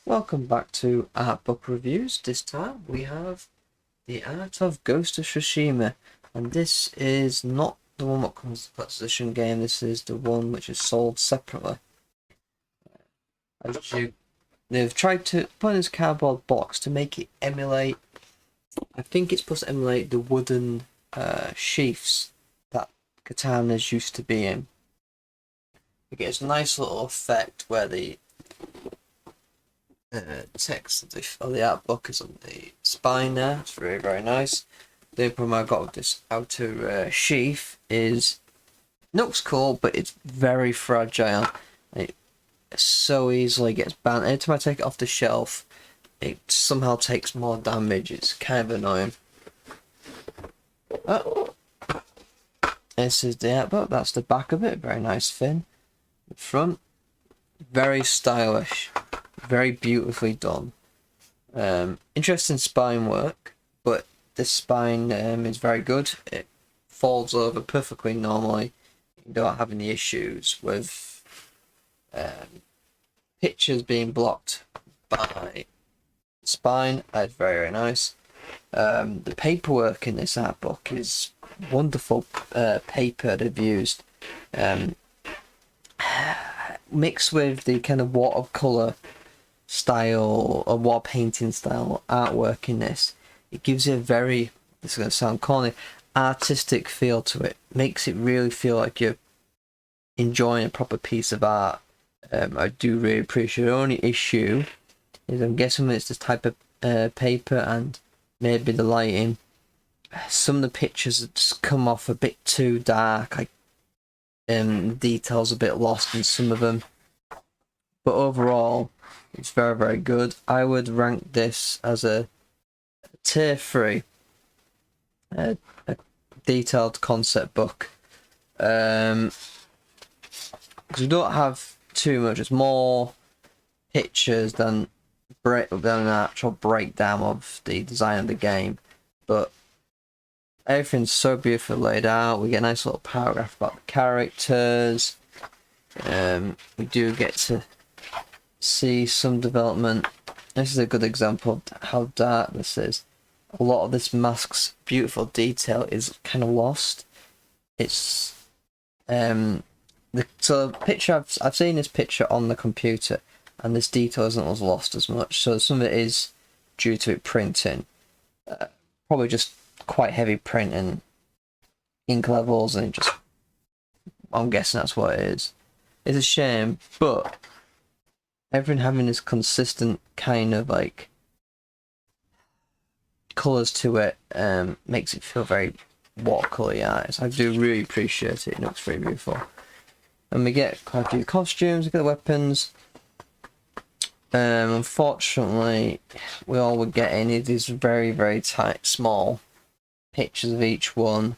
Welcome back to Art Book Reviews. This time we have The Art of Ghost of Tsushima, and this is not the one that comes with the PlayStation game. This is the one which is sold separately. They've tried to put in this cardboard box to make it emulate. I think it's supposed to emulate the wooden sheaths that katanas used to be in. You get this nice little effect where the text of the art book is on the spine there. It's very, very nice. The problem I got with this outer sheath is it looks cool, but it's very fragile. It so easily gets bent. Every time I take it off the shelf, it somehow takes more damage. It's kind of annoying. Oh, this is the art book. That's the back of it. Very nice fin. The front, very stylish. Very beautifully done. Interesting spine work, but this spine is very good. It folds over perfectly normally. You don't have any issues with pictures being blocked by spine. That's very, very nice. The paperwork in this art book is wonderful paper they've used. Mixed with the kind of watercolor style or wall painting style artwork in this, it gives it a very, this is going to sound corny, artistic feel to it. Makes it really feel like you're enjoying a proper piece of art. I do really appreciate it. The only issue is I'm guessing it's this type of paper and maybe the lighting. Some of the pictures just come off a bit too dark, like details a bit lost in some of them. But overall, it's very, very good. I would rank this as a tier 3, a detailed concept book. Because we don't have too much. It's more pictures than an actual breakdown of the design of the game. But everything's so beautifully laid out. We get a nice little paragraph about the characters. We do get to see some development. This is a good example of how dark this is. A lot of this mask's beautiful detail is kind of lost. It's the picture I've seen this picture on the computer, and this detail isn't as lost as much. So some of it is due to it printing, probably just quite heavy print and ink levels, and it just, I'm guessing that's what it is. It's a shame, but everything having this consistent kind of like colours to it makes it feel very watercolour art. I do really appreciate it. It looks very beautiful. And we get quite a few costumes, we get the weapons. Unfortunately, we all were getting these very, very tight, small pictures of each one.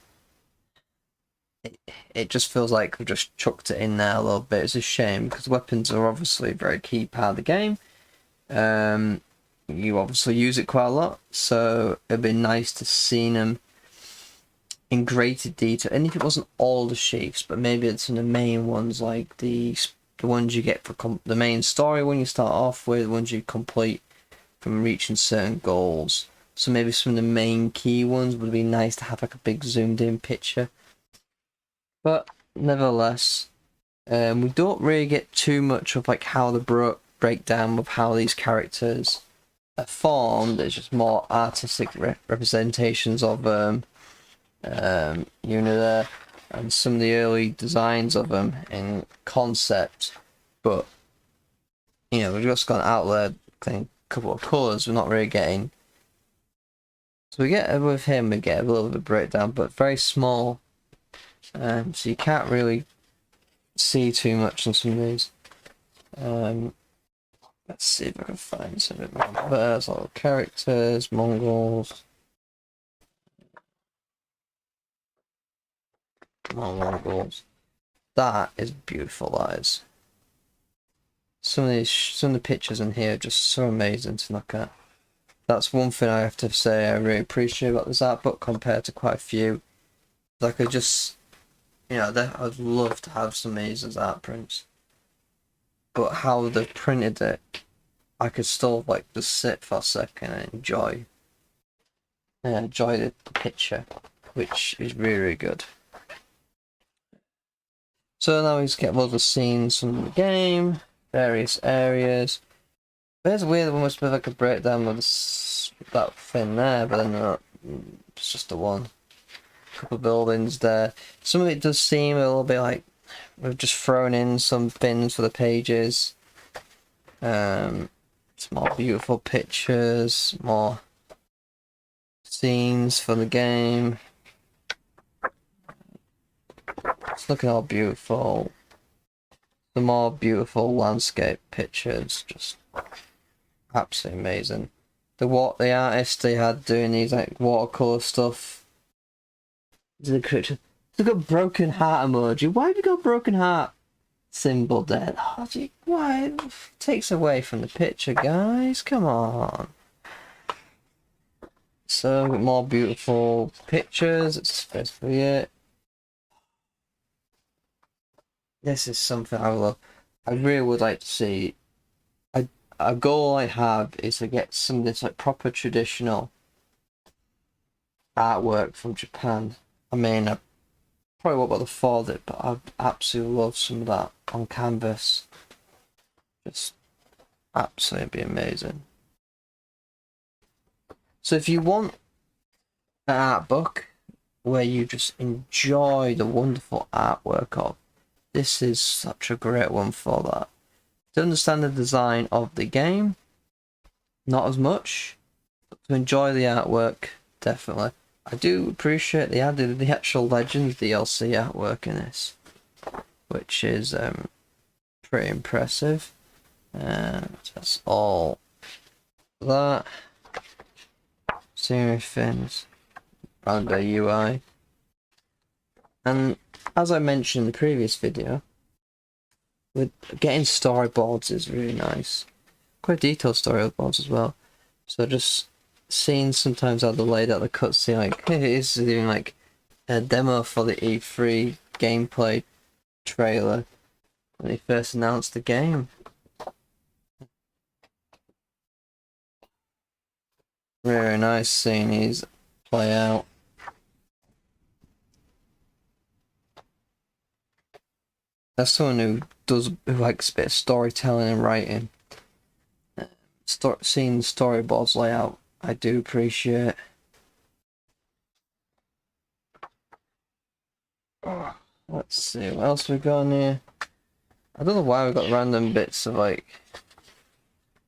It just feels like we've just chucked it in there a little bit. It's a shame because weapons are obviously a very key part of the game. You obviously use it quite a lot, so it'd be nice to see them in greater detail. And if it wasn't all the sheaths, but maybe it's in the main ones, like the ones you get for the main story when you start off with, the ones you complete from reaching certain goals. So maybe some of the main key ones would be nice to have like a big zoomed in picture. But nevertheless, we don't really get too much of like how the breakdown of how these characters are formed. It's just more artistic representations of them, there, and some of the early designs of them in concept. But we've just gone out there, a couple of colours. We're not really getting. So we get with him, we get a little bit of breakdown, but very small. So you can't really see too much on some of these. Let's see if I can find some of it. There's all characters, Mongols. Mongols. That is beautiful, that is. Some of the pictures in here are just so amazing to look at. That's one thing I have to say I really appreciate about this art book compared to quite a few. I could just, I'd love to have some of these as art prints. But how they've printed it, I could still like just sit for a second and enjoy the picture, which is really, really good. So now we just get all the scenes from the game, various areas. There's a weird one, must be like a breakdown of that thing there, but then it's just the one. Couple of buildings there. Some of it does seem a little bit like we've just thrown in some bins for the pages. Some more beautiful pictures, more scenes for the game. It's looking all beautiful. The more beautiful landscape pictures, just absolutely amazing. The artist they had doing these like watercolor stuff. It's got a broken heart emoji. Why have you got a broken heart symbol there? Oh, why? It takes away from the picture, guys. Come on. So more beautiful pictures. It's basically it. This is something I love. I really would like to see. A goal I have is to get some of this like proper traditional artwork from Japan. I mean, I probably won't bother afford it, but I'd absolutely love some of that on canvas. Just absolutely amazing. So if you want an art book where you just enjoy the wonderful artwork of, this is such a great one for that. To understand the design of the game, not as much, but to enjoy the artwork, definitely. I do appreciate they added the actual Legends DLC artwork in this, which is pretty impressive. That's all that. Scenery things, around the UI. And as I mentioned in the previous video, with getting storyboards is really nice. Quite detailed storyboards as well. So just seeing sometimes how they laid out the cutscene, like this is even like a demo for the E3 gameplay trailer when they first announced the game. Very nice seeing these play out. As someone who likes a bit of storytelling and writing, seeing storyboards lay out, I do appreciate. Let's see what else we got in here. I don't know why we got random bits of like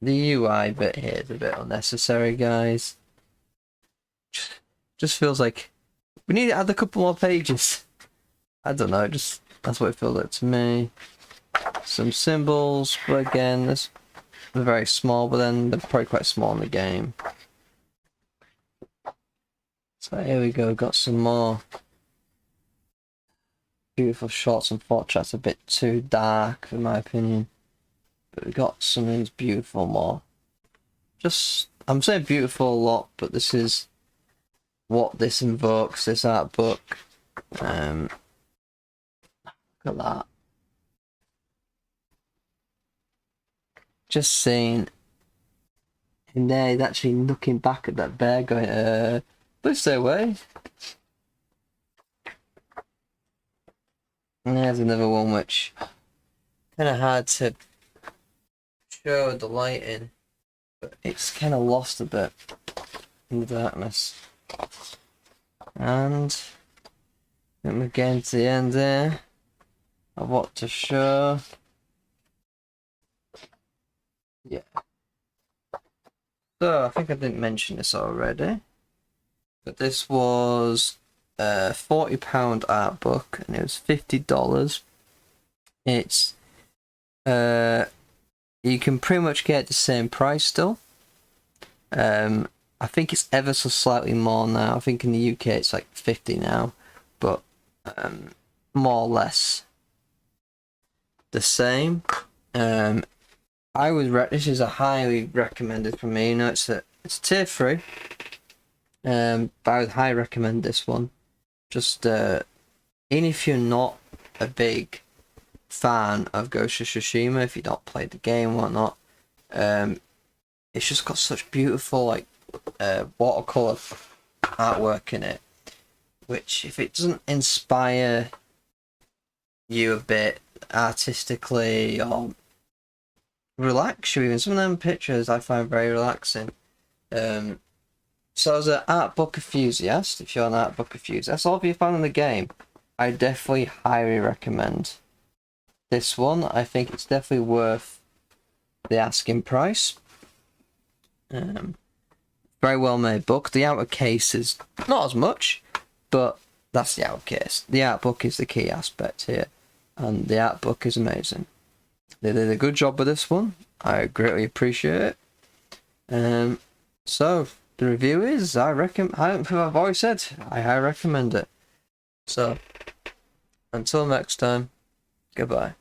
the UI bit here is a bit unnecessary, guys. Just feels like we need to add a couple more pages. I don't know, just that's what it feels like to me. Some symbols, but again, they're very small, but then they're probably quite small in the game. So here we go, got some more beautiful shots. Unfortunately, that's a bit too dark in my opinion. But we got some of these beautiful more. Just, I'm saying beautiful a lot, but this is what this invokes, this art book. Look at that. Just seeing in there, he's actually looking back at that bear going, please stay away. And there's another one which kind of hard to show the lighting, but it's kind of lost a bit in the darkness. And we're getting to the end there of what to show. Yeah. So I think I didn't mention this already, but this was a £40 art book and it was $50. It's you can pretty much get the same price still. I think it's ever so slightly more now. I think in the UK it's like 50 now, but more or less the same. This is a highly recommended from me. You know, it's tier 3. But I would highly recommend this one. Just even if you're not a big fan of Ghost of Tsushima, if you don't play the game or whatnot, it's just got such beautiful like watercolor artwork in it, which if it doesn't inspire you a bit artistically or relax you, even some of them pictures I find very relaxing. So as an art book enthusiast, if you're an art book enthusiast, or if you're a fan of the game, I definitely highly recommend this one. I think it's definitely worth the asking price. Very well made book. The outer case is not as much, but that's the outer case. The art book is the key aspect here, and the art book is amazing. They did a good job with this one. I greatly appreciate it. So the review is, I've always said, I highly recommend it. So until next time, goodbye.